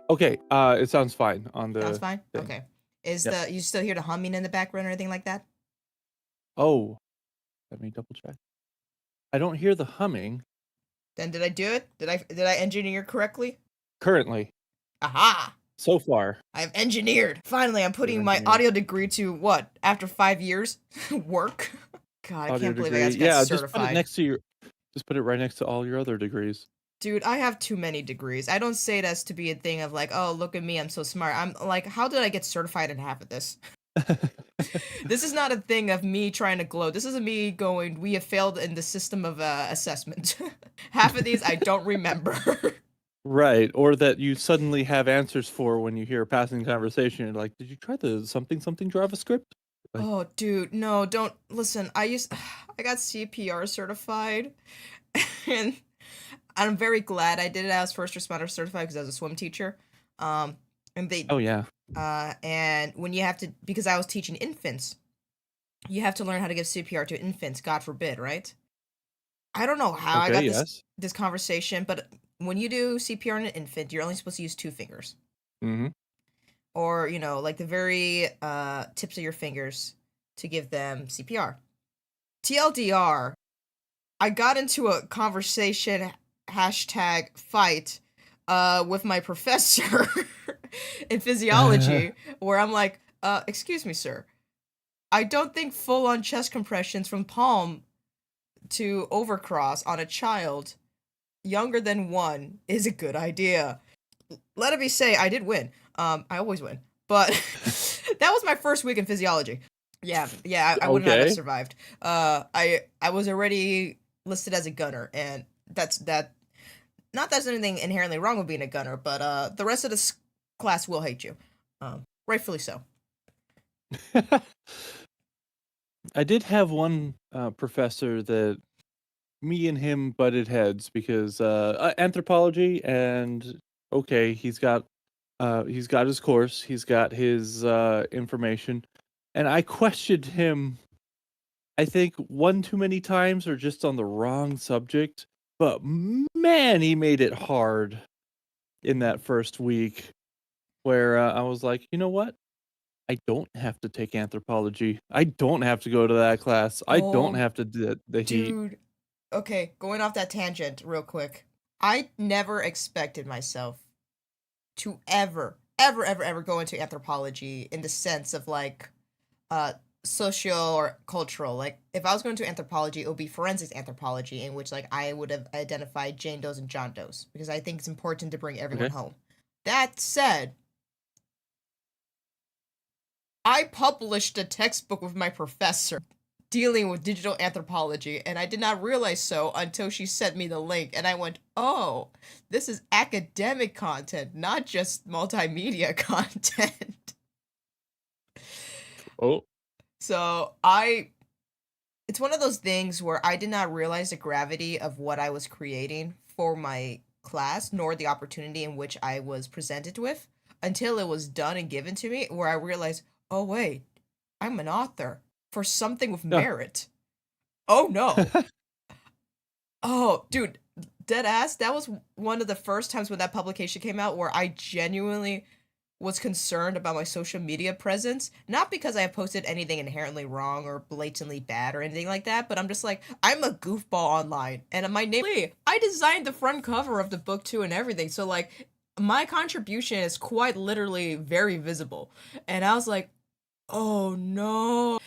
Okay, it sounds fine on Sounds the fine? thing. Okay. Is Yep. you still hear the humming in the background or anything like that? Oh, let me double check. I don't hear the humming Then did I do it? Did I engineer correctly? currently, Aha! so far. I've engineered. Finally, I'm You've putting my engineered. audio degree to what? After 5 years? Work? God, I Audio can't believe I degree. just got Yeah, just put it certified. next to your just put it right next to all your other degrees. Dude, I have too many degrees. I don't say this to be a thing of like, oh, look at me, I'm so smart. I'm like, how did I get certified in half of this? This is not a thing of me trying to gloat. This is me going, we have failed in the system of assessment. Half of these I don't remember. Right, or that you suddenly have answers for when you hear a passing conversation. You're like, "Did you try the something something JavaScript?" Like, Oh, dude, no, don't listen. I got CPR certified, and I'm very glad I did it as first responder certified because I was a swim teacher. Um, and they "Oh yeah, and when you have to, because I was teaching infants, you have to learn how to give CPR to infants. God forbid, right? I don't know how I okay, got yes." this conversation, but when you do CPR on an infant, you're only supposed to use two fingers, Mhm. or like the very tips of your fingers to give them CPR. TLDR, I got into a conversation hashtag fight with my professor in physiology where I'm like, excuse me, sir. I don't think full on chest compressions from palm to overcross on a child younger than 1 is a good idea. Let it be say I did win. I always win. But that was my first week in physiology. Yeah, I would not have Okay. survived. I was already listed as a gunner, and that. Not that there's anything inherently wrong with being a gunner, but the rest of this class will hate you. Rightfully so. I did have one, professor that me and him butted heads because, anthropology and okay, he's got his course, he's got his, information, and I questioned him, I think, one too many times or just on the wrong subject, but man, he made it hard in that first week where, I was like, "You know what? I don't have to take anthropology. I don't have to go to that class. I don't Oh, have to do the heat." dude. Okay, going off that tangent real quick. I never expected myself to ever go into anthropology in the sense of like uh social or cultural. Like if I was going to anthropology, it would be forensics anthropology, in which like I would have identified Jane Does and John Does because I think it's important to bring everyone Okay. home. That said, I published a textbook with my professor dealing with digital anthropology, and I did not realize so until she sent me the link, and I went, oh, this is academic content, not just multimedia content. Oh. So it's one of those things where I did not realize the gravity of what I was creating for my class, nor the opportunity in which I was presented with until it was done and given to me, where I realized, oh, wait, I'm an author for something with Yeah. merit. Oh, no. Oh, dude, dead ass, that was one of the first times when that publication came out where I genuinely was concerned about my social media presence. Not because I have posted anything inherently wrong or blatantly bad or anything like that, but I'm just like, I'm a goofball online. And my name, Lee, I designed the front cover of the book too and everything. So, like, my contribution is quite literally very visible. And I was like, oh no.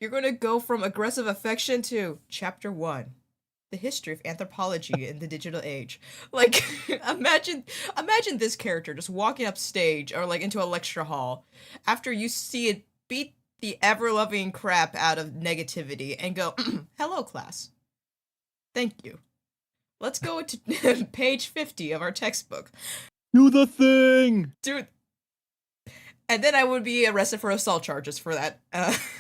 You're gonna go from aggressive affection to chapter 1, the history of anthropology in the digital age. Like, imagine this character just walking up stage or like into a lecture hall after you see it beat the ever-loving crap out of negativity and go, hello class, thank you, let's go to page 50 of our textbook. Do the thing! Dude, and then I would be arrested for assault charges for that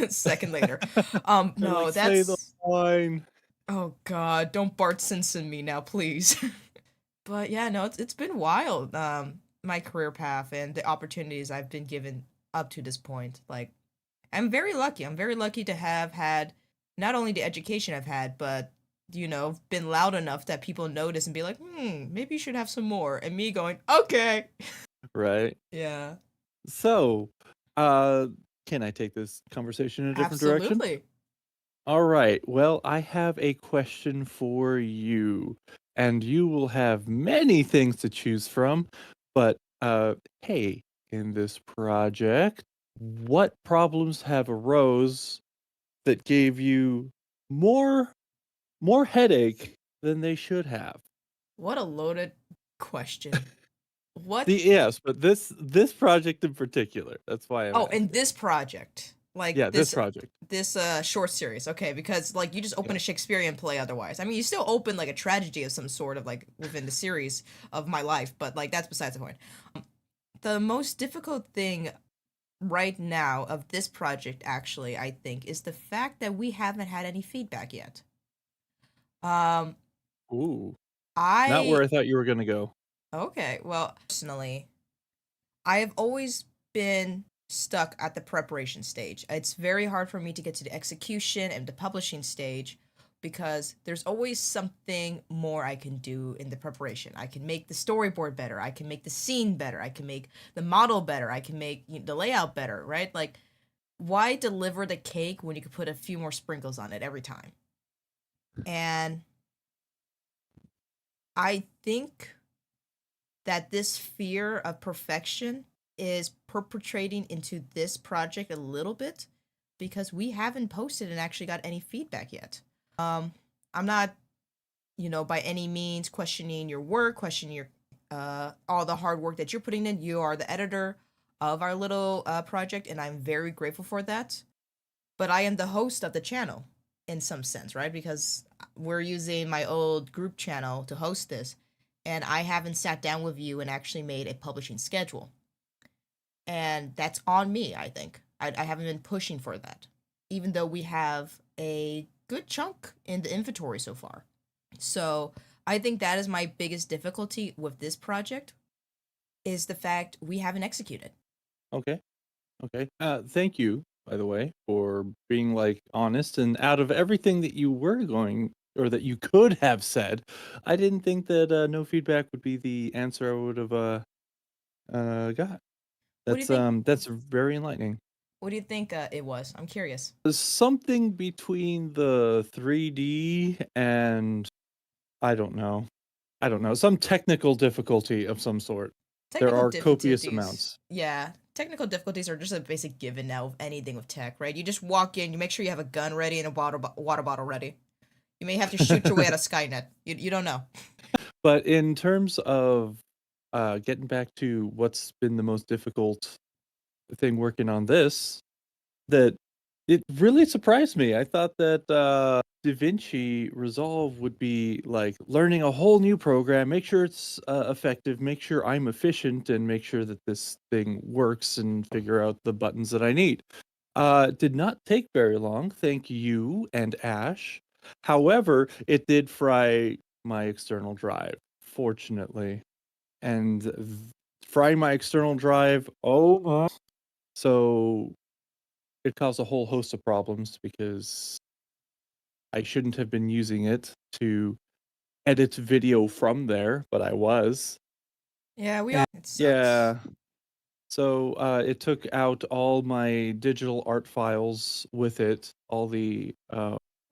second later. Or like, No, say the that's, line. oh god, don't Bart Simpson me now, please. But yeah, no, it's been wild. My career path and the opportunities I've been given up to this point. Like, I'm very lucky. I'm very lucky to have had not only the education I've had, but been loud enough that people notice and be like, maybe you should have some more. And me going, okay. Right? Yeah. So, uh, can I take this conversation in a different direction? Absolutely. All right. Well, I have a question for you, and you will have many things to choose from. But hey, in this project, what problems have arose that gave you more more headache than they should have? What a loaded question. What Yes, but this project in particular. That's why I'm Oh, in asking. this project, like Yeah, this project. this short series, okay, because like you just Yeah. open a Shakespearean play otherwise. I mean, you still open like a tragedy of some sort of like within the series of my life, but like that's besides the point. The most difficult thing right now of this project actually, I think, is the fact that we haven't had any feedback yet. Um Ooh, not where I I thought you were gonna go. Okay, well, personally, I have always been stuck at the preparation stage. It's very hard for me to get to the execution and the publishing stage because there's always something more I can do in the preparation. I can make the storyboard better, I can make the scene better, I can make the model better, I can make the layout better, right? Like, why deliver the cake when you could put a few more sprinkles on it every time? And I think that this fear of perfection is perpetrating into this project a little bit because we haven't posted and actually got any feedback yet. I'm not, by any means questioning your work, questioning your all the hard work that you're putting in. You are the editor of our little project, and I'm very grateful for that. But I am the host of the channel in some sense, right? Because we're using my old group channel to host this, and I haven't sat down with you and actually made a publishing schedule. And that's on me, I think. I haven't been pushing for that, even though we have a good chunk in the inventory so far. So I think that is my biggest difficulty with this project is the fact we haven't executed. Okay. Okay. Thank you, by the way, for being like honest. And out of everything that you were going or that you could have said, I didn't think that no feedback would be the answer I would have got. What do you think? That's very enlightening. What do you think it was? I'm curious. There's something between the 3D and I don't know. I don't know. Some technical difficulty of some sort. There Technical are copious difficulties. amounts. Yeah, technical difficulties are just a basic given now of anything with tech, right? You just walk in, you make sure you have a gun ready and a water bottle ready. You may have to shoot your way out of Skynet. You don't know. But in terms of getting back to what's been the most difficult thing working on this, that it really surprised me. I thought that DaVinci Resolve would be like learning a whole new program, make sure it's effective, make sure I'm efficient, and make sure that this thing works and figure out the buttons that I need. Did not take very long, thank you and Ash. However, it did fry my external drive, fortunately. And frying my external drive, oh my. So it caused a whole host of problems because I shouldn't have been using it to edit video from there, but I was. Yeah, we all. And It sucks. yeah, so it took out all my digital art files with it, all the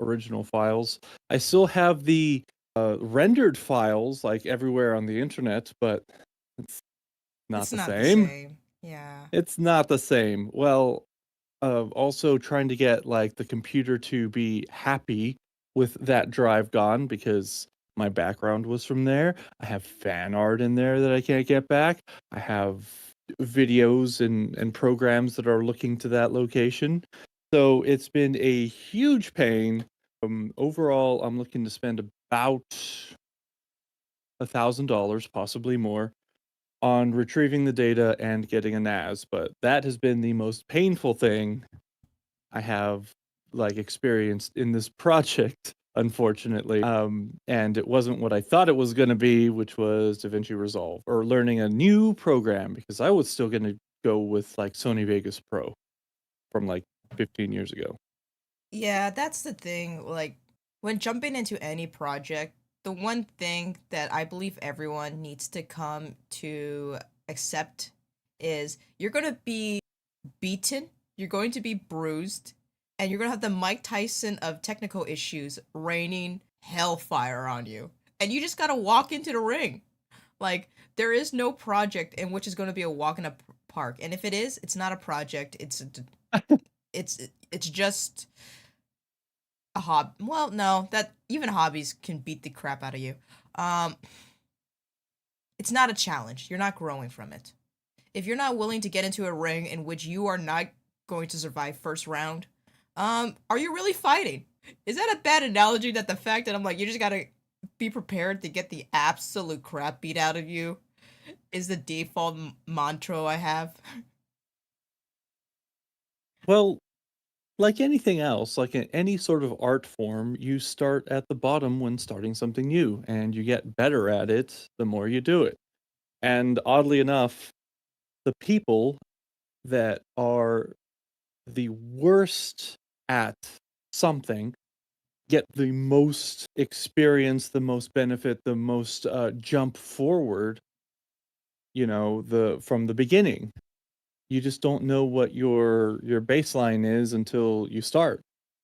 original files. I still have the rendered files like everywhere on the internet, but it's not It's the not the same. same. Yeah. It's not the same. Well, also trying to get like the computer to be happy with that drive gone because my background was from there. I have fan art in there that I can't get back. I have videos and programs that are looking to that location. So it's been a huge pain. Overall, I'm looking to spend about $1,000, possibly more, on retrieving the data and getting a NAS, but that has been the most painful thing I have like experienced in this project, unfortunately. And it wasn't what I thought it was going to be, which was DaVinci Resolve or learning a new program because I was still going to go with like Sony Vegas Pro from like 15 years ago. Yeah, that's the thing. Like, when jumping into any project, the one thing that I believe everyone needs to come to accept is you're going to be beaten, you're going to be bruised, and you're going to have the Mike Tyson of technical issues raining hellfire on you. And you just got to walk into the ring. Like, there is no project in which is going to be a walk in a park. And if it is, it's not a project. It's just a hobby. Well, no, that even hobbies can beat the crap out of you. Um, it's not a challenge. You're not growing from it. If you're not willing to get into a ring in which you are not going to survive first round, are you really fighting? Is that a bad analogy that the fact that I'm like, you just gotta be prepared to get the absolute crap beat out of you is the default mantra I have? Well, like anything else, like in any sort of art form, you start at the bottom when starting something new, and you get better at it the more you do it. And oddly enough, the people that are the worst at something get the most experience, the most benefit, the most jump forward, the from the beginning. You just don't know what your baseline is until you start.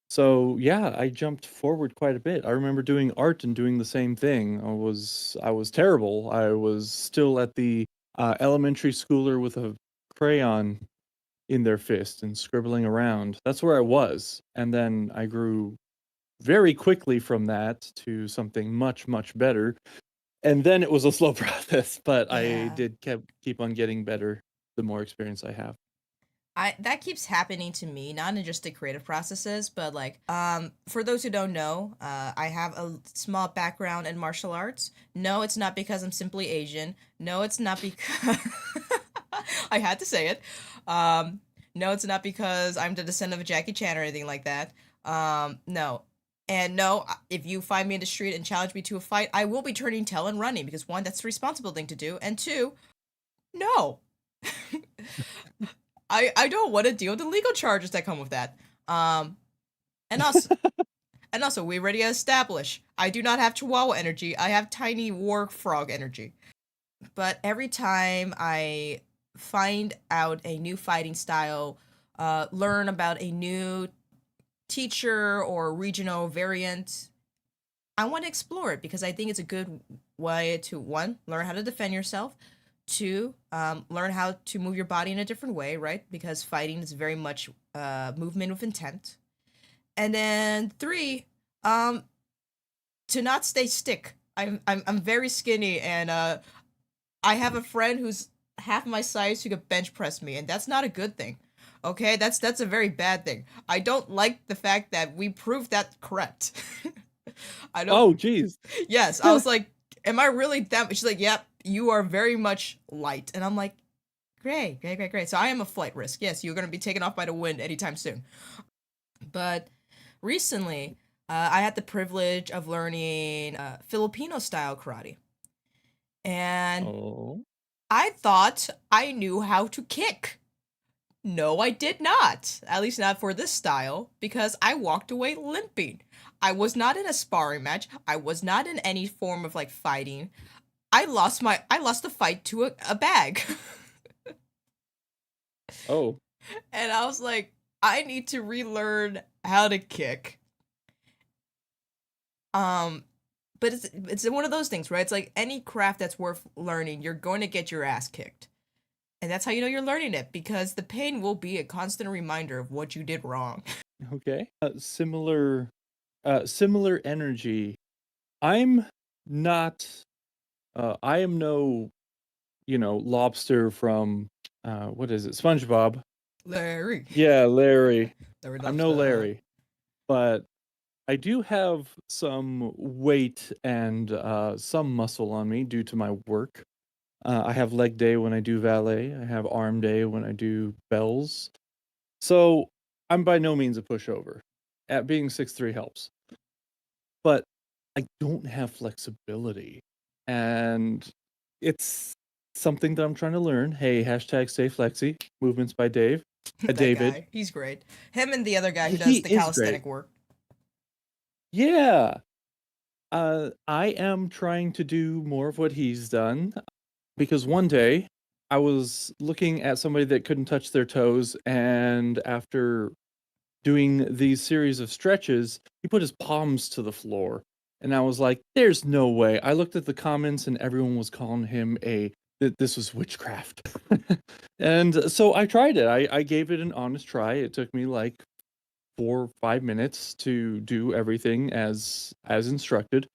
So yeah, I jumped forward quite a bit. I remember doing art and doing the same thing. I was terrible. I was still at the elementary schooler with a crayon in their fist and scribbling around. That's where I was. And then I grew very quickly from that to something much, much better. And then it was a slow process, but I Yeah. did keep on getting better the more experience I have. I that keeps happening to me, not in just the creative processes, but like for those who don't know, I have a small background in martial arts. No, it's not because I'm simply Asian. No, it's not because I had to say it. Um no, it's not because I'm the descendant of Jackie Chan or anything like that. No. And no, if you find me in the street and challenge me to a fight, I will be turning tail and running because one, that's the responsible thing to do, and two, no. I don't want to deal with the legal charges that come with that. Um, and also, we already established I do not have Chihuahua energy. I have tiny war frog energy. But every time I find out a new fighting style, learn about a new teacher or regional variant, I want to explore it because I think it's a good way to one, learn how to defend yourself. Two, learn how to move your body in a different way, right? Because fighting is very much movement with intent. And then three, um, to not stay stick. I'm very skinny, and I have a friend who's half my size who could bench press me, and that's not a good thing. Okay, that's a very bad thing. I don't like the fact that we proved that correct. I don't. Oh, geez. Yes, I was like, "Am I really that?" She's like, "Yep, you are very much light," and I'm like, "Great, great, great, great." So I am a flight risk. Yes, you're gonna be taken off by the wind anytime soon. But recently, I had the privilege of learning Filipino style karate, and Oh. I thought I knew how to kick. No, I did not. At least not for this style, because I walked away limping. I was not in a sparring match. I was not in any form of like fighting. I lost the fight to a bag. Oh. And I was like, I need to relearn how to kick. Um but it's one of those things, right? It's like any craft that's worth learning, you're going to get your ass kicked. And that's how you know you're learning it because the pain will be a constant reminder of what you did wrong. Okay. Similar energy. I'm not I am no, lobster from what is it? SpongeBob. Larry, Yeah, Larry. Larry I'm no Lobster. Larry, but I do have some weight and some muscle on me due to my work. I have leg day when I do valet. I have arm day when I do bells. So I'm by no means a pushover. At being 6'3" helps, but I don't have flexibility, and it's something that I'm trying to learn. Hey, hashtag stay flexy. Movements by Dave. That David. guy, he's great. Him and the other guy who He does the is great. calisthenic work. Yeah. I am trying to do more of what he's done because one day I was looking at somebody that couldn't touch their toes, and after doing these series of stretches, he put his palms to the floor. And I was like, there's no way. I looked at the comments and everyone was calling him that this was witchcraft. And so I tried it. I gave it an honest try. It took me like 4 or 5 minutes to do everything as instructed.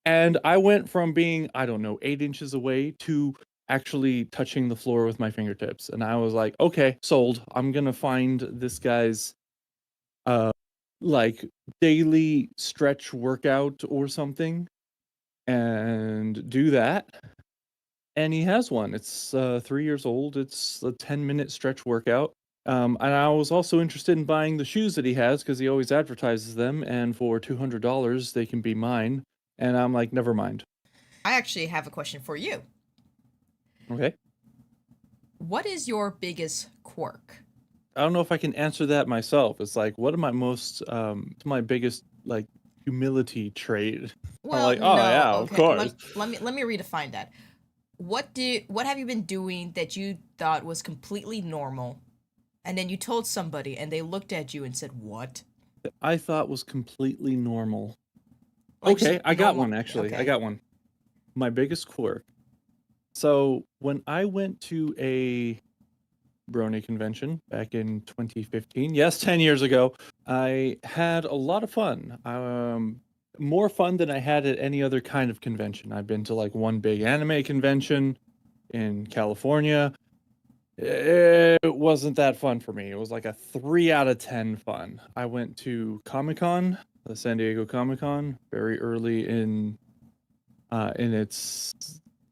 And I went from being, I don't know, 8 inches away to actually touching the floor with my fingertips. And I was like, okay, sold. I'm gonna find this guy's uh like daily stretch workout or something and do that. And he has one. It's 3 years old. It's a 10-minute stretch workout. And I was also interested in buying the shoes that he has because he always advertises them, and for $200 they can be mine. And I'm like, never mind. I actually have a question for you. Okay. What is your biggest quirk? I don't know if I can answer that myself. It's like, what am I most my biggest like humility trait? I'm Well, like, oh no. yeah, of Okay. course. Let me redefine that. What have you been doing that you thought was completely normal, and then you told somebody and they looked at you and said, "What?" That I thought was completely normal. Like just Okay, I got one normal. actually. I Okay. got one. My biggest quirk. So when I went to a Brony convention back in 2015, yes, 10 years ago, I had a lot of fun. More fun than I had at any other kind of convention. I've been to like one big anime convention in California. It wasn't that fun for me. It was like a 3 out of 10 fun. I went to Comic-Con, the San Diego Comic-Con, very early in its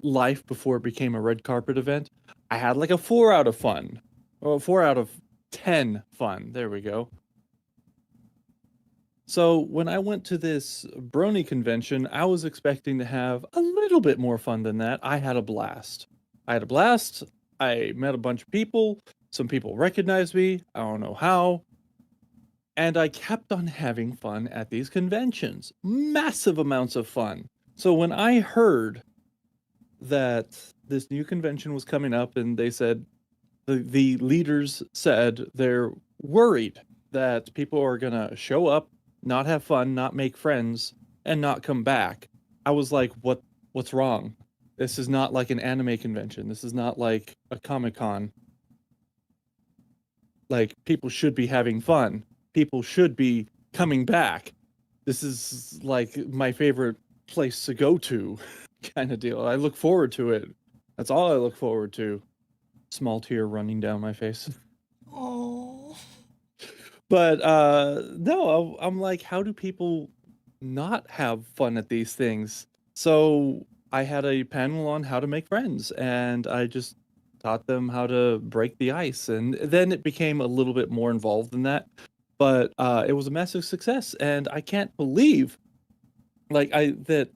life before it became a red carpet event. I had like a 4 out of fun. Oh, 4 out of 10 fun. There we go. So when I went to this Brony convention, I was expecting to have a little bit more fun than that. I had a blast. I had a blast. I met a bunch of people. Some people recognized me. I don't know how. And I kept on having fun at these conventions. Massive amounts of fun. So when I heard that this new convention was coming up and they said the leaders said they're worried that people are gonna show up, not have fun, not make friends, and not come back. I was like, what's wrong? This is not like an anime convention. This is not like a Comic-Con. Like people should be having fun. People should be coming back. This is like my favorite place to go to kind of deal. I look forward to it. That's all I look forward to. Small tear running down my face. Oh. But no, I'm like, how do people not have fun at these things? So I had a panel on how to make friends, and I just taught them how to break the ice, and then it became a little bit more involved than that. But it was a massive success, and I can't believe like I that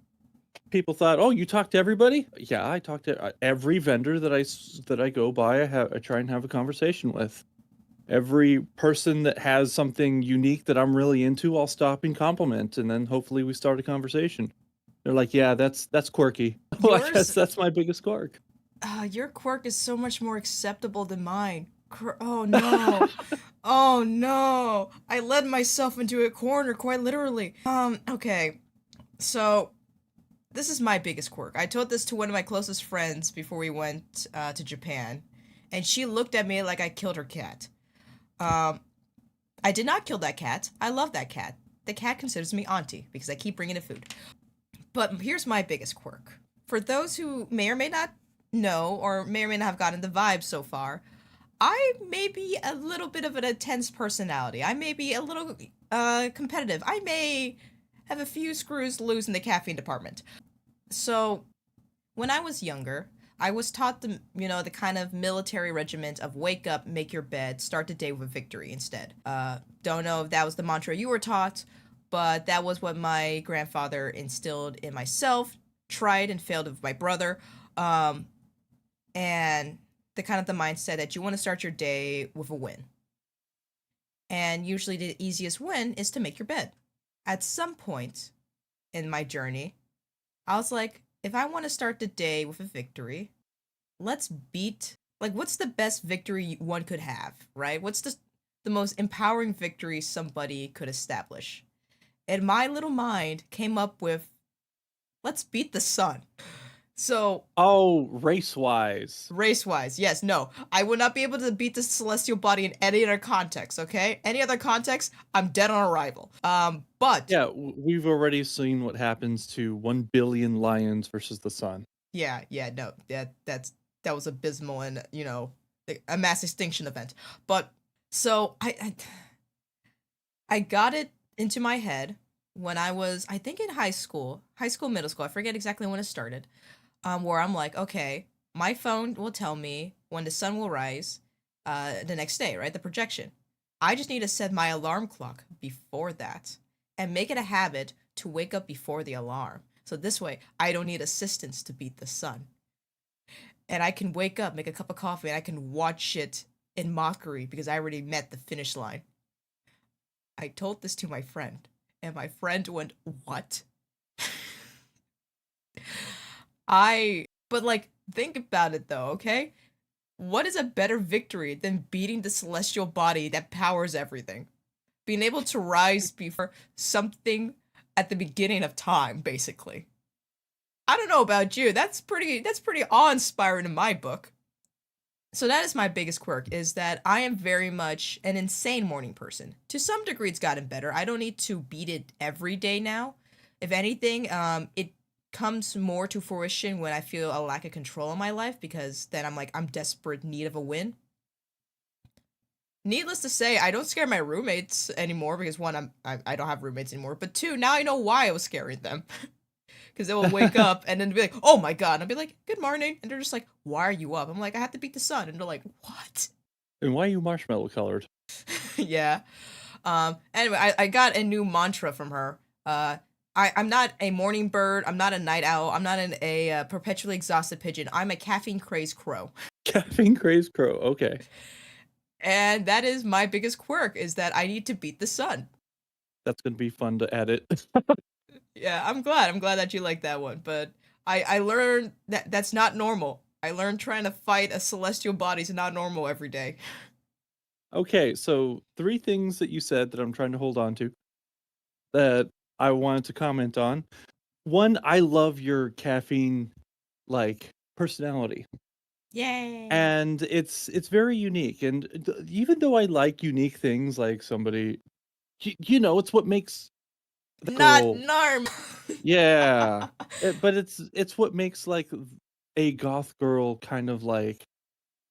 people thought, oh, you talk to everybody? Yeah, I talk to every vendor that I go by. I try and have a conversation with. Every person that has something unique that I'm really into, I'll stop and compliment, and then hopefully we start a conversation. They're like, "Yeah, that's quirky." Well, I guess Yours, that's my biggest quirk. your quirk is so much more acceptable than mine. Oh no. Oh no. I led myself into a corner quite literally. Okay. So, this is my biggest quirk. I told this to one of my closest friends before we went to Japan, and she looked at me like I killed her cat. Um, I did not kill that cat. I love that cat. The cat considers me auntie because I keep bringing it food. But here's my biggest quirk. For those who may or may not know, or may or may not have gotten the vibe so far, I may be a little bit of an intense personality. I may be a little competitive. I may have a few screws loose in the caffeine department. So, when I was younger, I was taught the kind of military regiment of wake up, make your bed, start the day with a victory instead. Don't know if that was the mantra you were taught, but that was what my grandfather instilled in myself, tried and failed with my brother. Um, and the kind of the mindset that you want to start your day with a win. And usually the easiest win is to make your bed. At some point in my journey, I was like, if I want to start the day with a victory, let's beat like what's the best victory one could have, right? What's the most empowering victory somebody could establish? And my little mind came up with, let's beat the sun. So Oh, race-wise. race-wise, yes, no, I would not be able to beat the celestial body in any other context, okay? Any other context, I'm dead on arrival. But Yeah, we've already seen what happens to 1 billion lions versus the sun. yeah, yeah, no, that was abysmal and a mass extinction event. But so I got it into my head when I was, I think, in high school, middle school. I forget exactly when it started. Where I'm like, okay, my phone will tell me when the sun will rise, the next day, right? The projection. I just need to set my alarm clock before that and make it a habit to wake up before the alarm. So this way, I don't need assistance to beat the sun. And I can wake up, make a cup of coffee, and I can watch it in mockery because I already met the finish line. I told this to my friend, and my friend went, "What?" But like, think about it though, okay? What is a better victory than beating the celestial body that powers everything? Being able to rise before something at the beginning of time, basically. I don't know about you. That's pretty awe-inspiring in my book. So that is my biggest quirk, is that I am very much an insane morning person. To some degree it's gotten better. I don't need to beat it every day now. If anything, it comes more to fruition when I feel a lack of control in my life, because then I'm like, I'm desperate need of a win. Needless to say, I don't scare my roommates anymore because one, I don't have roommates anymore, but two, now I know why I was scaring them. Because they will wake up and then be like, "Oh my god!" And I'll be like, "Good morning," and they're just like, "Why are you up?" I'm like, "I have to beat the sun," and they're like, "What?" And why are you marshmallow colored? Yeah. Anyway, I got a new mantra from her. I'm not a morning bird. I'm not a night owl. I'm not a perpetually exhausted pigeon. I'm a caffeine crazed crow. Caffeine crazed crow. Okay. And that is my biggest quirk, is that I need to beat the sun. That's gonna be fun to edit. Yeah, I'm glad. I'm glad that you like that one. But I learned that that's not normal. I learned trying to fight a celestial body is not normal every day. Okay, so 3 things that you said that I'm trying to hold on to that I wanted to comment on. One, I love your caffeine, like, personality, Yay. and it's very unique, and even though I like unique things, like somebody it's what makes the Not girl. Narm. Yeah, but it's what makes, like, a goth girl kind of, like,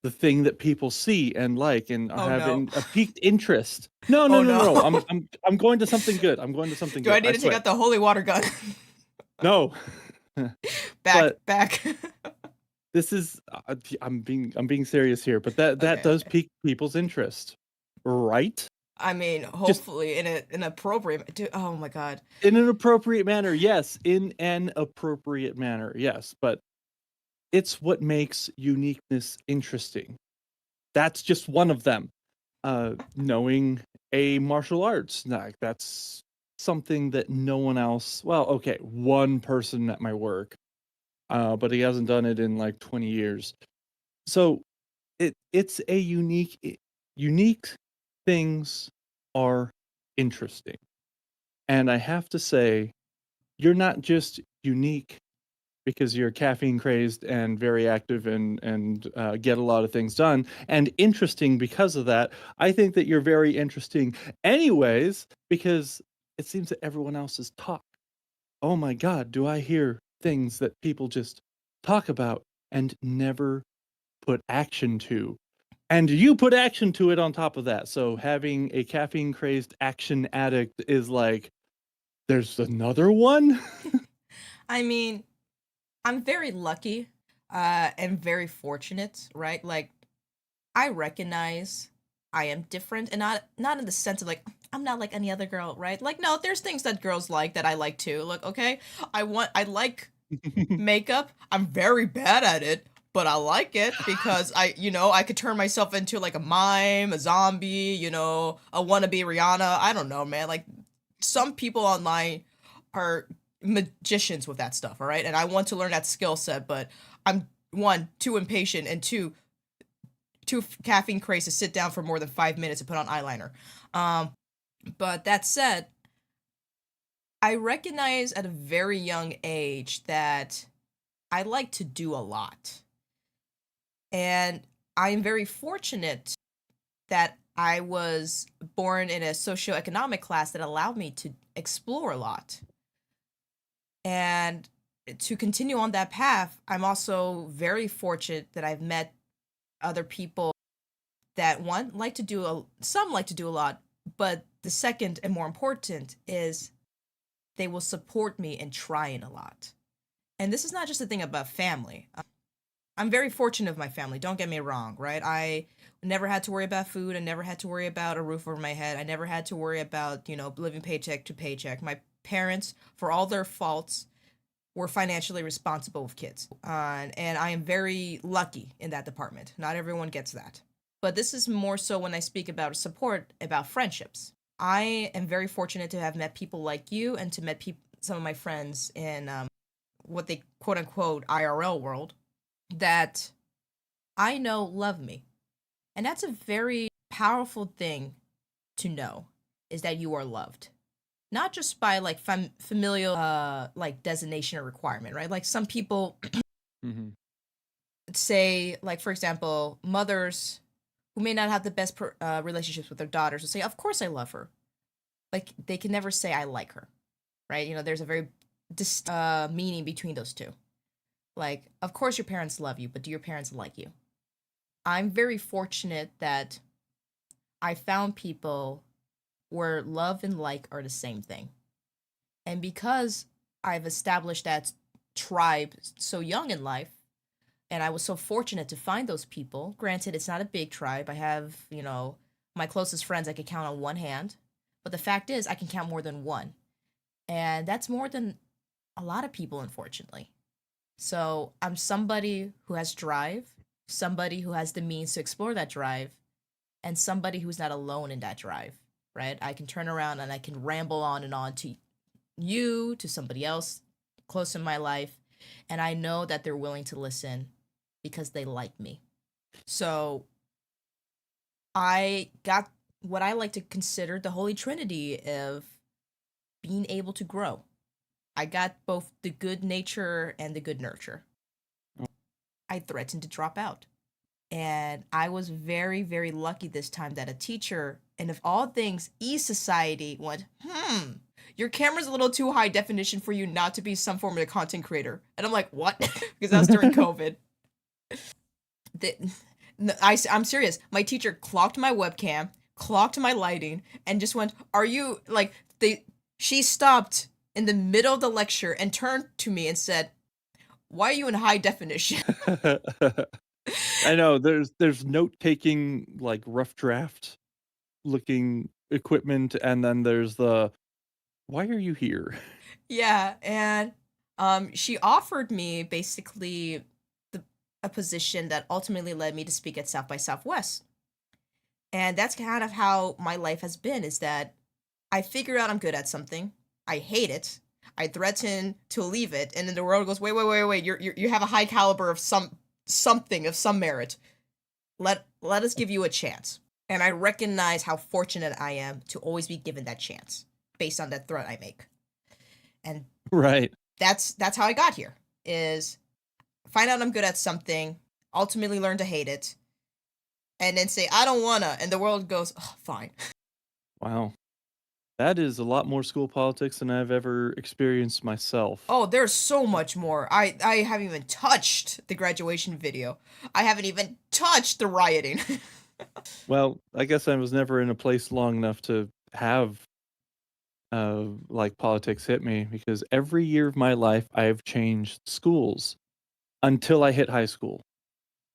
the thing that people see and like and are Oh no. having a piqued interest. No, no, Oh no, no. no, I'm going to something good, I'm going to something Do I good, need I to take swear. out the holy water gun? No. Back, But back. this is, I'm being serious here, but that Okay, does okay. pique people's interest, right? I mean, Just hopefully in a program. Dude, oh my god. in an appropriate manner, yes, in an appropriate manner, yes, but it's what makes uniqueness interesting. That's just one of them. Knowing a martial arts, like, that's something that no one else, well, okay, one person at my work, but he hasn't done it in, like, 20 years. So, it's a unique things are interesting, and I have to say, you're not just unique because you're caffeine crazed and very active and get a lot of things done and interesting because of that. I think that you're very interesting anyways because it seems that everyone else is talk. Oh my god, do I hear things that people just talk about and never put action to? And you put action to it on top of that. So having a caffeine crazed action addict is like, there's another one? I mean, I'm very lucky, and very fortunate, right? Like, I recognize I am different, and not in the sense of like I'm not like any other girl, right? Like, no, there's things that girls like that I like too. Look, okay, I like makeup. I'm very bad at it, but I like it because I could turn myself into like a mime, a zombie, a wannabe Rihanna. I don't know, man. Like, some people online are magicians with that stuff, all right? And I want to learn that skill set, but I'm one, too impatient, and two, too caffeine crazy to sit down for more than 5 minutes to put on eyeliner. Um, but that said, I recognize at a very young age that I like to do a lot. And I am very fortunate that I was born in a socioeconomic class that allowed me to explore a lot. And to continue on that path, I'm also very fortunate that I've met other people that one like to do some like to do a lot, but the second and more important is they will support me in trying a lot. And this is not just a thing about family. I'm very fortunate of my family, don't get me wrong, right? I never had to worry about food. I never had to worry about a roof over my head. I never had to worry about, living paycheck to paycheck. My parents, for all their faults, were financially responsible with kids. And I am very lucky in that department. Not everyone gets that. But this is more so when I speak about support, about friendships. I am very fortunate to have met people like you and to met some of my friends in what they quote unquote IRL world that I know love me. And that's a very powerful thing to know, is that you are loved. Not just by like familial like designation or requirement, right? Like some people Hmm. say, like for example, mothers who may not have the best relationships with their daughters will say, "Of course I love her." Like they can never say, "I like her," right? There's a very meaning between those two. Like, of course your parents love you, but do your parents like you? I'm very fortunate that I found people where love and like are the same thing. And because I've established that tribe so young in life, and I was so fortunate to find those people, granted, it's not a big tribe. I have, my closest friends I could count on one hand. But the fact is, I can count more than one. And that's more than a lot of people, unfortunately. So I'm somebody who has drive, somebody who has the means to explore that drive, and somebody who's not alone in that drive, right? I can turn around and I can ramble on and on to you, to somebody else close in my life, and I know that they're willing to listen because they like me. So I got what I like to consider the Holy Trinity of being able to grow. I got both the good nature and the good nurture. I threatened to drop out. And I was very, very lucky this time that a teacher, and of all things, E-Society went, your camera's a little too high definition for you not to be some form of a content creator. And I'm like, what? Because that was during COVID. I'm serious. My teacher clocked my webcam, clocked my lighting, and just went, "Are you like they?" She stopped in the middle of the lecture and turned to me and said, "Why are you in high definition?" I know there's note taking, like rough draft looking equipment, and then there's the why are you here? Yeah, and she offered me basically the a position that ultimately led me to speak at South by Southwest. And that's kind of how my life has been, is that I figure out I'm good at something. I hate it. I threaten to leave it, and then the world goes, wait. You have a high caliber of something of some merit. Let us give you a chance. And I recognize how fortunate I am to always be given that chance based on that threat I make. And Right. that's how I got here. Is find out I'm good at something, ultimately learn to hate it, and then say I don't wanna, and the world goes, oh, fine. Wow. That is a lot more school politics than I've ever experienced myself. Oh, there's so much more. I haven't even touched the graduation video. I haven't even touched the rioting. Well, I guess I was never in a place long enough to have like politics hit me, because every year of my life I've changed schools until I hit high school.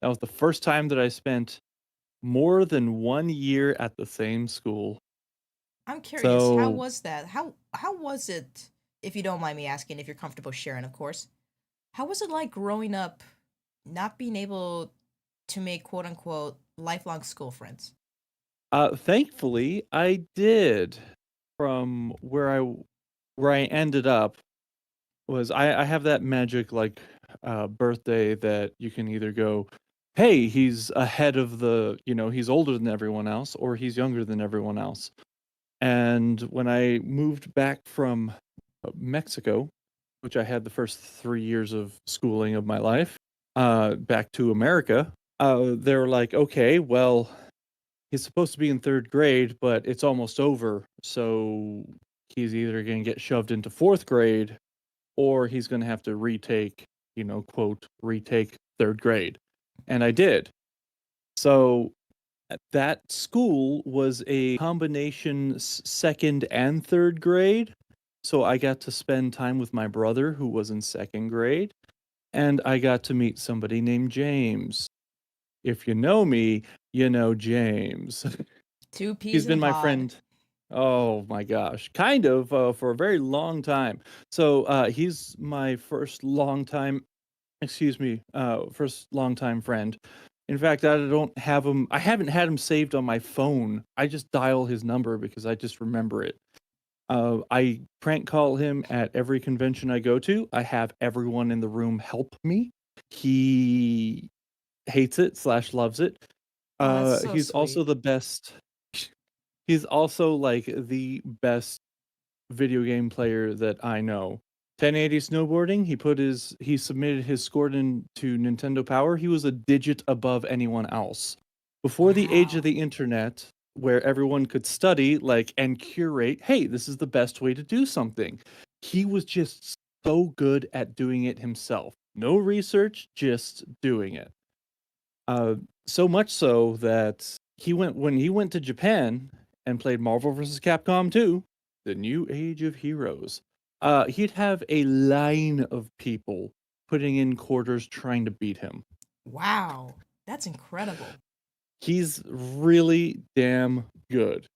That was the first time that I spent more than 1 year at the same school. I'm curious, how So, was that? How was it, if you don't mind me asking, if you're comfortable sharing, of course. How was it like growing up not being able to make quote unquote lifelong school friends? thankfully, I did. From where I ended up was I have that magic, like, birthday that you can either go hey, he's ahead of he's older than everyone else or he's younger than everyone else. And when I moved back from Mexico, which I had the first 3 years of schooling of my life, back to America, they were like, okay, well, he's supposed to be in third grade, but it's almost over. So he's either going to get shoved into fourth grade or he's going to have to retake, quote, retake third grade. And I did. So that school was a combination second and third grade. So I got to spend time with my brother who was in second grade, and I got to meet somebody named James. If you know me, you know James. Two peas He's in a been my pod. friend. Oh my gosh, kind of for a very long time. So he's my first longtime friend. In fact, I haven't had him saved on my phone. I just dial his number because I just remember it. I prank call him at every convention I go to. I have everyone in the room help me. He hates it slash loves it. Oh, that's so He's also sweet. the best. He's also like the best video game player that I know. 1080 snowboarding, he submitted his score to Nintendo Power. He was a digit above anyone else. Before the age of Wow. the internet, where everyone could study like and curate, hey, this is the best way to do something. He was just so good at doing it himself. No research, just doing it. Uh, so much so that when he went to Japan and played Marvel vs. Capcom 2, The New Age of Heroes. He'd have a line of people putting in quarters trying to beat him. Wow. That's incredible. He's really damn good.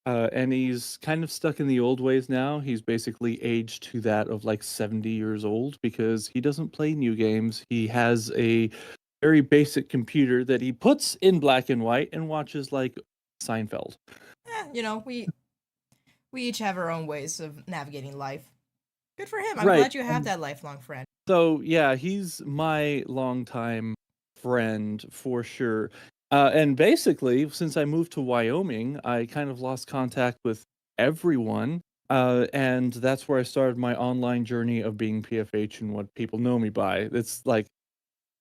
And he's kind of stuck in the old ways now. He's basically aged to that of like 70 years old because he doesn't play new games. He has a very basic computer that he puts in black and white and watches like Seinfeld. We each have our own ways of navigating life. Good for him. I'm Right. glad you have that lifelong friend. So yeah, he's my longtime friend for sure. And basically, since I moved to Wyoming, I kind of lost contact with everyone. And that's where I started my online journey of being PFH and what people know me by. It's like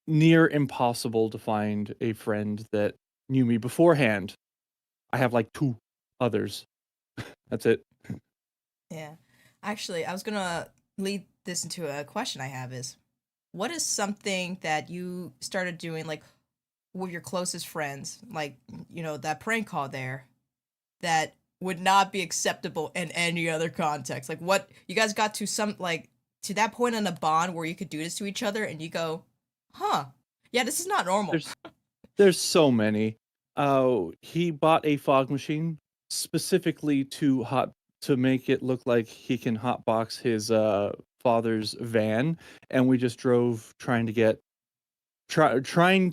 near impossible to find a friend that knew me beforehand. I have like two others. That's it. Yeah. Actually, I was gonna lead this into a question I have is what is something that you started doing like with your closest friends, like that prank call there that would not be acceptable in any other context? Like what you guys got to some like to that point in a bond where you could do this to each other and you go, huh, yeah, this is not normal. There's There's so many. He bought a fog machine specifically to make it look like he can hotbox his father's van, and we just drove trying to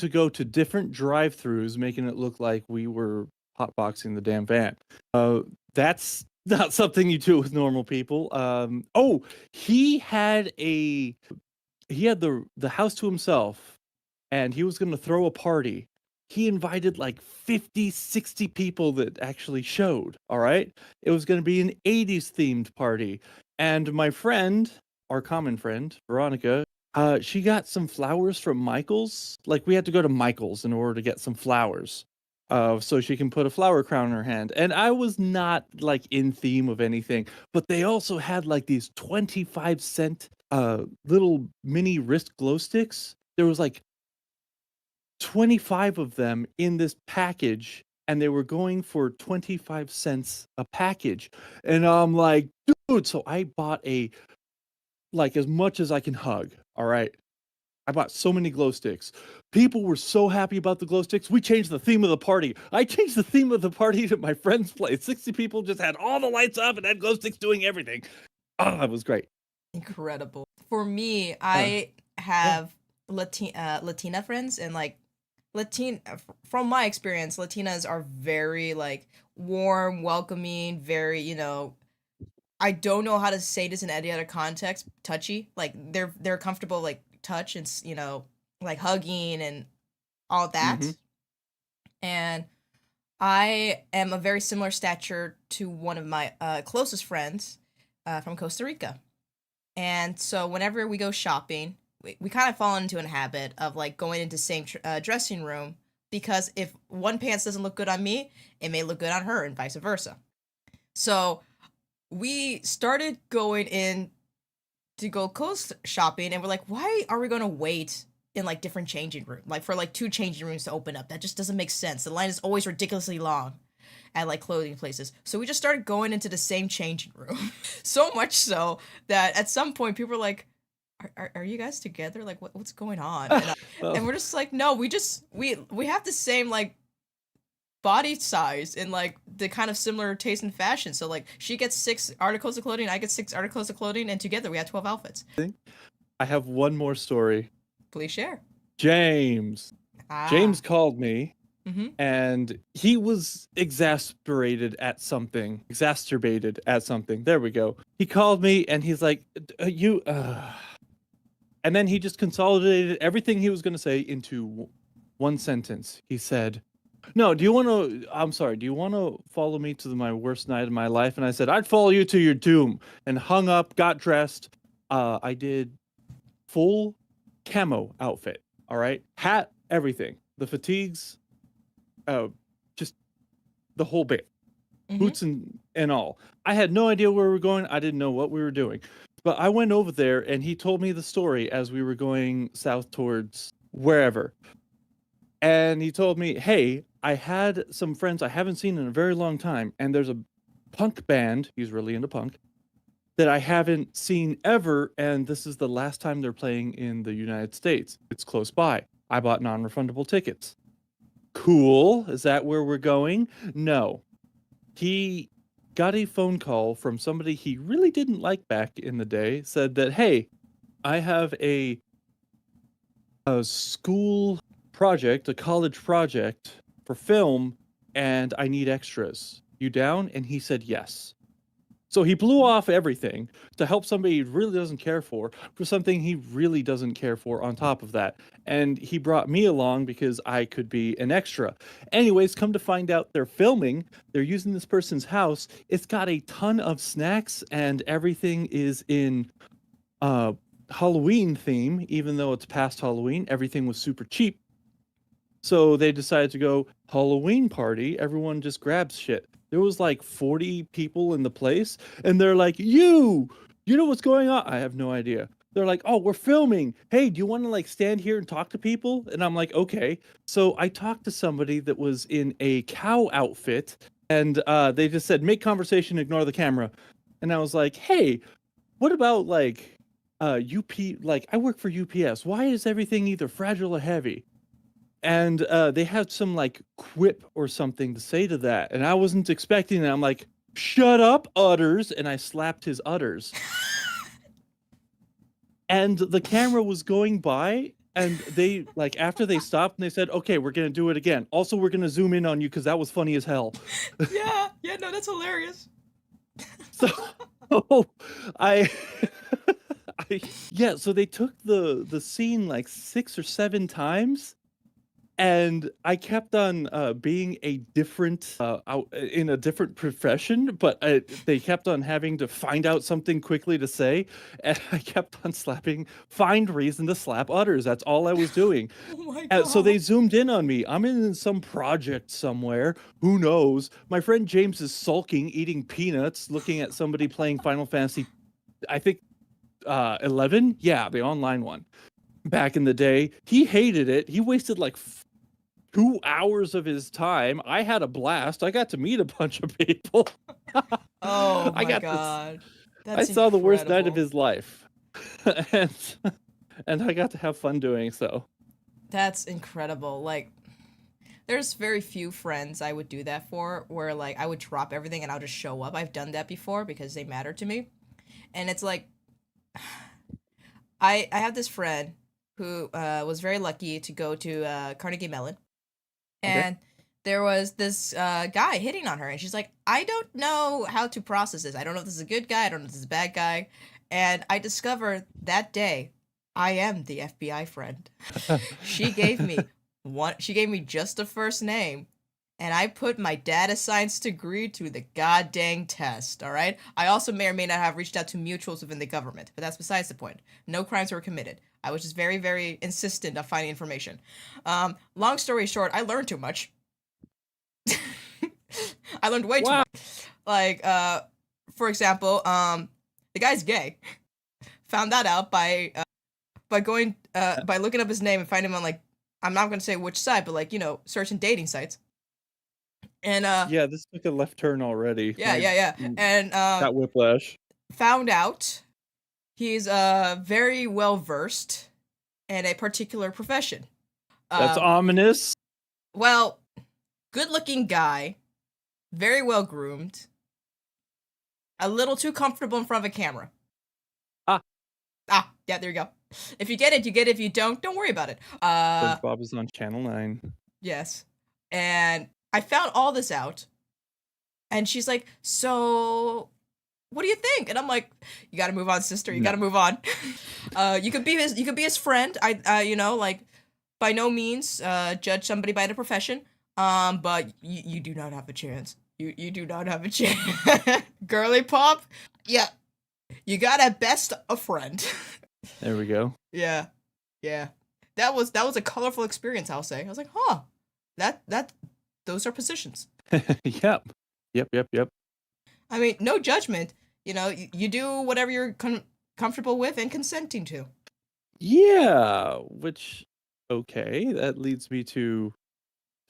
go to different drive-throughs, making it look like we were hotboxing the damn van. That's not something you do with normal people. Oh, he had a he had the house to himself and he was going to throw a party. He invited like 50, 60 people that actually showed. All right. It was going to be an 80s themed party. And my friend, our common friend, Veronica, she got some flowers from Michael's. Like we had to go to Michael's in order to get some flowers. So she can put a flower crown in her hand. And I was not like in theme of anything, but they also had like these 25-cent little mini wrist glow sticks. There was like 25 of them in this package and they were going for 25 cents a package. And I'm like, dude, so I bought like as much as I can hug. All right. I bought so many glow sticks. People were so happy about the glow sticks. We changed the theme of the party. I changed the theme of the party to my friend's place. 60 people just had all the lights up and had glow sticks doing everything. Oh, it was great. Incredible. For me, Uh, I yeah. have Latina friends and like from my experience, Latinas are very like warm, welcoming, very, I don't know how to say this in any other context, touchy. Like they're comfortable like touch and like hugging and all that. Mhm. And I am a very similar stature to one of my closest friends from Costa Rica. And so whenever we go shopping, we kind of fall into a habit of like going into same dressing room because if one pants doesn't look good on me, it may look good on her and vice versa. So we started going in to go clothes shopping and we're like, why are we going to wait in like different changing room like for like two changing rooms to open up? That just doesn't make sense. The line is always ridiculously long at like clothing places. So we just started going into the same changing room. So much so that at some point people were like, are you guys together? Like what's going on? And Oh, we're just like, no, we have the same like body size and like the kind of similar taste in fashion. So like she gets 6 articles of clothing, I get 6 articles of clothing, and together we had 12 outfits. I have one more story. Please share. James. James Ah. called me Mm-hmm. and he was exacerbated at something. There we go. He called me and he's like, you, and then he just consolidated everything he was going to say into one sentence. He said, no, I'm sorry, do you want to follow me to my worst night of my life? And I said, I'd follow you to your doom, and hung up, got dressed. I did full camo outfit. All right. Hat, everything. The fatigues, uh, just the whole bit. Mm-hmm. Boots and all. I had no idea where we were going. I didn't know what we were doing. But I went over there and he told me the story as we were going south towards wherever. And he told me, hey, I had some friends I haven't seen in a very long time, and there's a punk band, he's really into punk, that I haven't seen ever, and this is the last time they're playing in the United States. It's close by. I bought non-refundable tickets. Cool. Is that where we're going? No. He got a phone call from somebody he really didn't like back in the day, said that, hey, I have a school project, a college project for film, and I need extras. You down? And he said yes. So he blew off everything to help somebody he really doesn't care for something he really doesn't care for on top of that. And he brought me along because I could be an extra. Anyways, come to find out they're filming, they're using this person's house. It's got a ton of snacks and everything is in uh Halloween theme, even though it's past Halloween, everything was super cheap. So they decided to go Halloween party. Everyone just grabs shit. There was like 40 people in the place, and they're like, you know what's going on? I have no idea. They're like, oh, we're filming. Hey, do you want to like stand here and talk to people? And I'm like, okay. So I talked to somebody that was in a cow outfit, and they just said, make conversation, ignore the camera. And I was like, hey, what about like like I work for UPS. Why is everything either fragile or heavy? And they had some like quip or something to say to that, and I wasn't expecting it. I'm like, shut up, udders, and I slapped his udders. And the camera was going by, and they like after they stopped and they said, okay, we're gonna do it again. Also, we're gonna zoom in on you because that was funny as hell. Yeah, yeah, no, that's hilarious. So I I yeah, so they took the scene like 6 or 7 times, and I kept on being a different out in a different profession, but they kept on having to find out something quickly to say, and I kept on find reason to slap udders. That's all I was doing. Oh my So they god. zoomed in on me. I'm in some project somewhere. Who knows? My friend James is sulking, eating peanuts, looking at somebody playing Final Fantasy. I think 11. Yeah, the online one. Back in the day, he hated it. He wasted like 2 hours of his time. I had a blast. I got to meet a bunch of people. Oh I my got this. god. I That's saw the worst night of incredible. his life, and I got to have fun doing so. That's incredible. Like there's very few friends I would do that for where like I would drop everything and I'll just show up. I've done that before because they matter to me. And it's like I have this friend who was very lucky to go to Carnegie Mellon, Okay. and there was this guy hitting on her, and she's like, I don't know how to process this. I don't know if this is a good guy. I don't know if this is a bad guy. And I discovered that day I am the FBI friend. She gave me She gave me just the first name, and I put my data science degree to the goddamn test, all right? I also may or may not have reached out to mutuals within the government, but that's besides the point. No crimes were committed. I was just very, very insistent on finding information. Long story short, I learned too much. I learned way too Wow. much. Like, for example, the guy's gay. Found that out by going by looking up his name and finding him on, like, I'm not gonna say which site, but, like, certain dating sites. And Yeah, this took a left turn already. yeah, yeah, yeah. And Got whiplash. found out he's very well versed in a particular profession. That's Um, ominous. well, good looking guy, very well groomed, a little too comfortable in front of a camera. Ah. Yeah, there you go. If you get it, you get it. If you don't worry about it. SpongeBob is on Channel 9. Yes. And I found all this out, and she's like, "So, what do you think?" And I'm like, "You got to move on, sister. You No. got to move on. You could be his friend. Like, by no means judge somebody by their profession. But you do not have a chance. You do not have a chance. Girly pop. Yeah. You got at best a friend." There we go. Yeah. Yeah. That was a colorful experience, I'll say. I was like, "Huh. Those are positions." Yep. Yep. I mean, no judgment. You do whatever you're comfortable with and consenting to. Yeah, which okay, that leads me to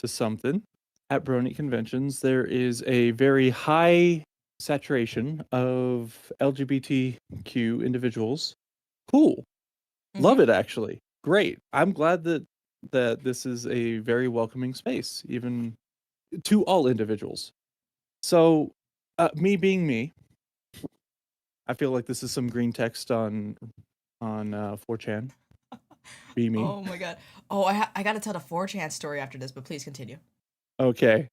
something. At Brony conventions, there is a very high saturation of LGBTQ individuals. Cool. Love it actually. Great. I'm glad that this is a very welcoming space, even to all individuals. So, me being me, I feel like this is some green text on 4chan. Be me. Oh my god. Oh, I gotta tell the 4chan story after this, but please continue. Okay.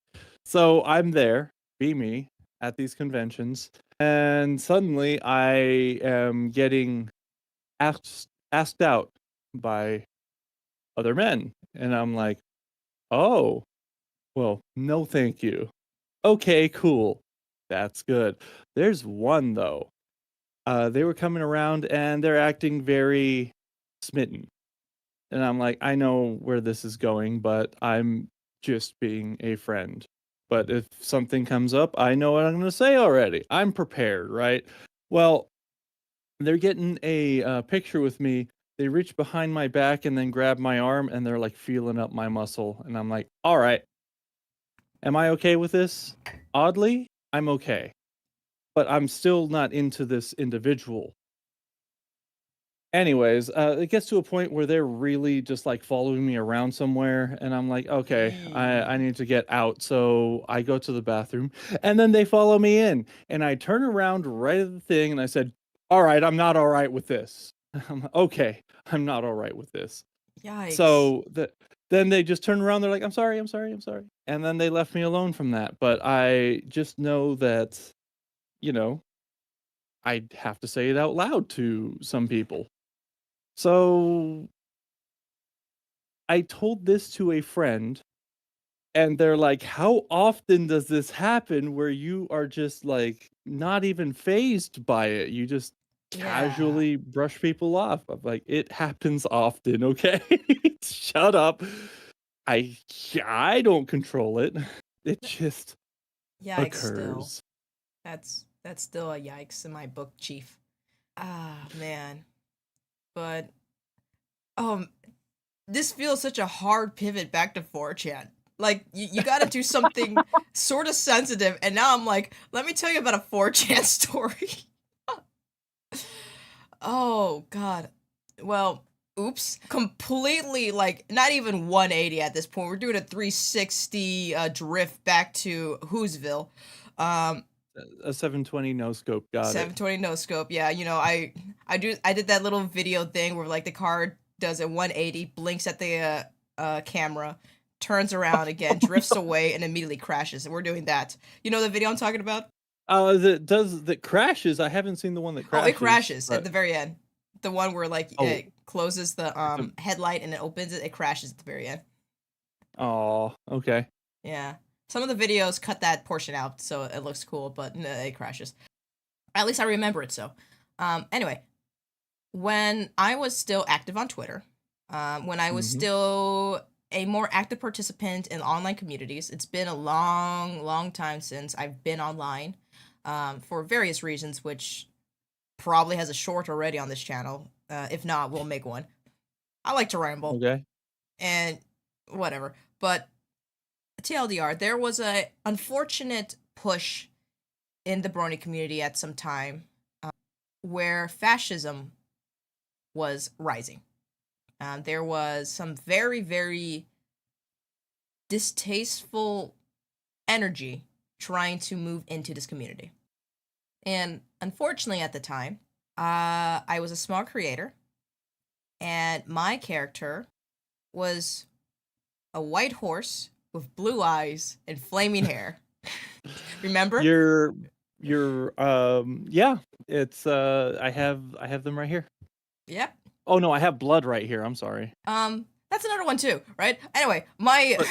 So I'm there, be me, at these conventions, and suddenly I am getting asked out by other men. And I'm like, oh, well, no thank you. Okay, cool. That's good. There's one though. They were coming around and they're acting very smitten. And I'm like, I know where this is going, but I'm just being a friend. But if something comes up, I know what I'm going to say already. I'm prepared, right? Well, they're getting a picture with me. They reach behind my back and then grab my arm and they're like feeling up my muscle. And I'm like, all right, am I okay with this? Oddly, I'm okay. But I'm still not into this individual. Anyways, it gets to a point where they're really just like following me around somewhere, and I'm like, okay, I need to get out. So I go to the bathroom, and then they follow me in, and I turn around right at the thing, and I said, all right, I'm not all right with this. I'm like, okay, I'm not all right with this. Yikes. So then they just turn around, they're like, I'm sorry. And then they left me alone from that. But I just know that, I have to say it out loud to some people. So I told this to a friend, and they're like, how often does this happen where you are just like not even phased by it? You just casually brush people off. I'm like, it happens often, okay? Shut up. I don't control it. It just Yikes still. occurs. That's still a yikes in my book, Chief. Ah, man. But this feels such a hard pivot back to 4chan. Like, you gotta do something sort of sensitive, and now I'm like, let me tell you about a 4chan story. Oh, God. Well, oops. Completely, like, not even 180 at this point. We're doing a 360 drift back to Whoville. A 720 no scope, got 720 no scope. Yeah, I did that little video thing where like the car does a 180, blinks at the camera, turns around again, drifts away, and immediately crashes. And we're doing that. You know the video I'm talking about? That crashes. I haven't seen the one that crashes. Oh, it crashes at the very end. The one where like it closes the a- headlight and it opens it. It crashes at the very end. Oh, okay. Yeah. Some of the videos cut that portion out so it looks cool, but no, it crashes. At least I remember it so. Anyway, when I was still active on Twitter, when I was Mhm. still a more active participant in online communities, it's been a long, long time since I've been online, for various reasons, which probably has a short already on this channel. If not, we'll make one. I like to ramble Okay. and whatever. But TLDR, there was a unfortunate push in the Brony community at some time, where fascism was rising. There was some very, very distasteful energy trying to move into this community. And unfortunately, at the time, I was a small creator, and my character was a white horse with blue eyes and flaming hair. Remember? You're yeah, it's, I have them right here. Yep. Oh, no, I have blood right here, I'm sorry. That's another one too, right? Anyway, my But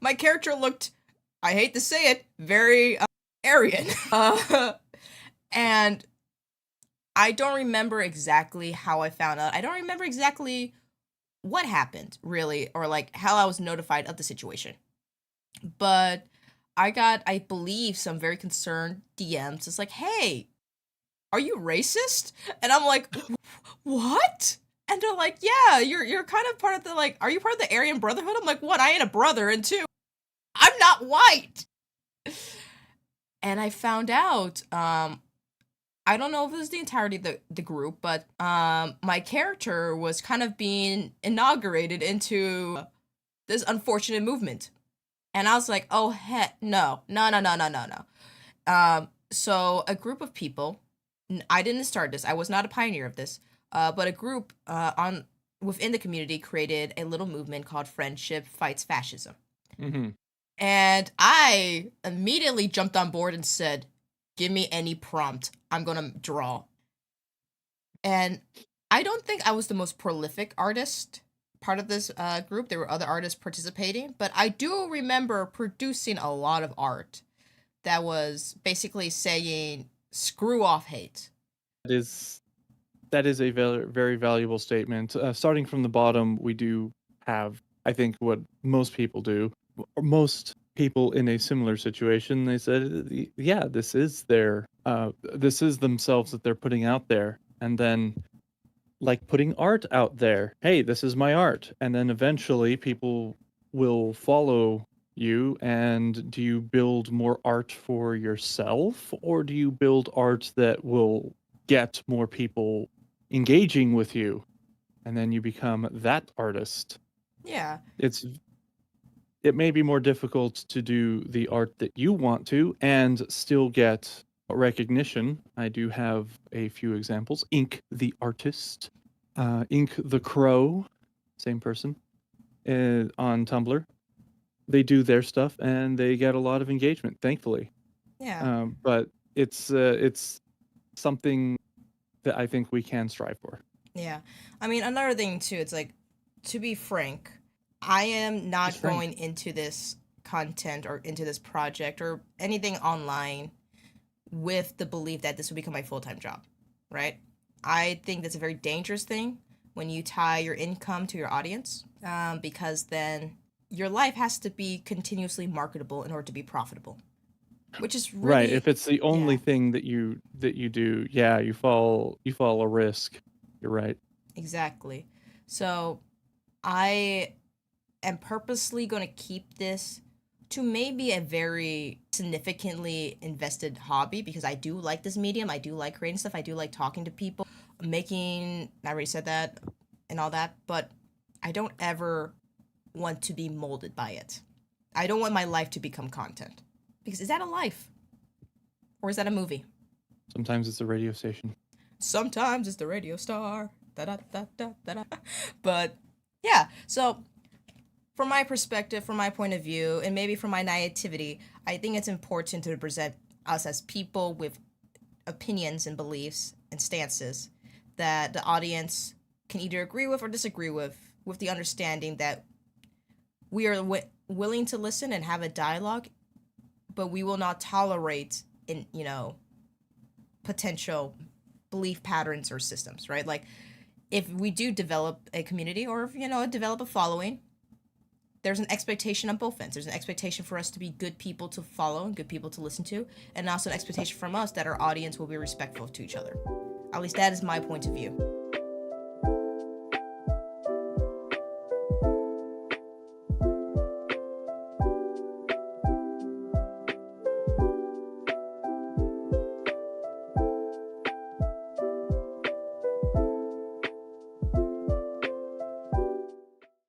my character looked, I hate to say it, very Aryan. And I don't remember exactly how I found out. I don't remember exactly what happened, really, or like how I was notified of the situation. But I got, I believe, some very concerned DMs. It's like, hey, are you racist? And I'm like, what? And they're like, yeah, you're kind of part of the, like, are you part of the Aryan Brotherhood? I'm like, one, I ain't a brother, and two, I'm not white. And I found out, I don't know if it was the entirety of the group, but my character was kind of being inaugurated into this unfortunate movement. And I was like, oh heck no, no, no, no, no, no, no. So a group of people, I didn't start this, I was not a pioneer of this, but a group on within the community created a little movement called Friendship Fights Fascism. mhm. And I immediately jumped on board and said, give me any prompt, I'm gonna draw. And I don't think I was the most prolific artist part of this group. There were other artists participating, but I do remember producing a lot of art that was basically saying screw off hate. That is that is a very valuable statement. Starting from the bottom, we do have, I think, what most people do. Or most people in a similar situation, they said, "Yeah, this is this is themselves that they're putting out there," and then like putting art out there. Hey, this is my art, and then eventually people will follow you. And do you build more art for yourself, or do you build art that will get more people engaging with you, and then you become that artist? Yeah, It's it may be more difficult to do the art that you want to and still get recognition. I do have a few examples. Ink the artist, Ink the Crow, same person, on Tumblr. They do their stuff and they get a lot of engagement, thankfully. yeah, But it's something that I think we can strive for. yeah. I mean, another thing too, it's like, to be frank, I am Just not frank. going into this content or into this project or anything online with the belief that this will become my full-time job, right? I think that's a very dangerous thing when you tie your income to your audience, because then your life has to be continuously marketable in order to be profitable, which is Right. really, If it's the only yeah, thing that you do, yeah, you fall a risk. You're right. exactly. So I am purposely going to keep this to maybe a very significantly invested hobby, because I do like this medium. I do like creating stuff. I do like talking to people, making, I already said that and all that, but I don't ever want to be molded by it. I don't want my life to become content. Because is that a life? Or is that a movie? Sometimes it's a radio station. Sometimes it's the radio star. Da da da da da da. But yeah, so from my perspective, from my point of view, and maybe from my naivety, I think it's important to present us as people with opinions and beliefs and stances that the audience can either agree with or disagree with the understanding that we are willing to listen and have a dialogue, but we will not tolerate in potential belief patterns or systems, right? Like if we do develop a community or develop a following, there's an expectation on both ends. There's an expectation for us to be good people to follow and good people to listen to, and also an expectation from us that our audience will be respectful to each other. At least that is my point of view.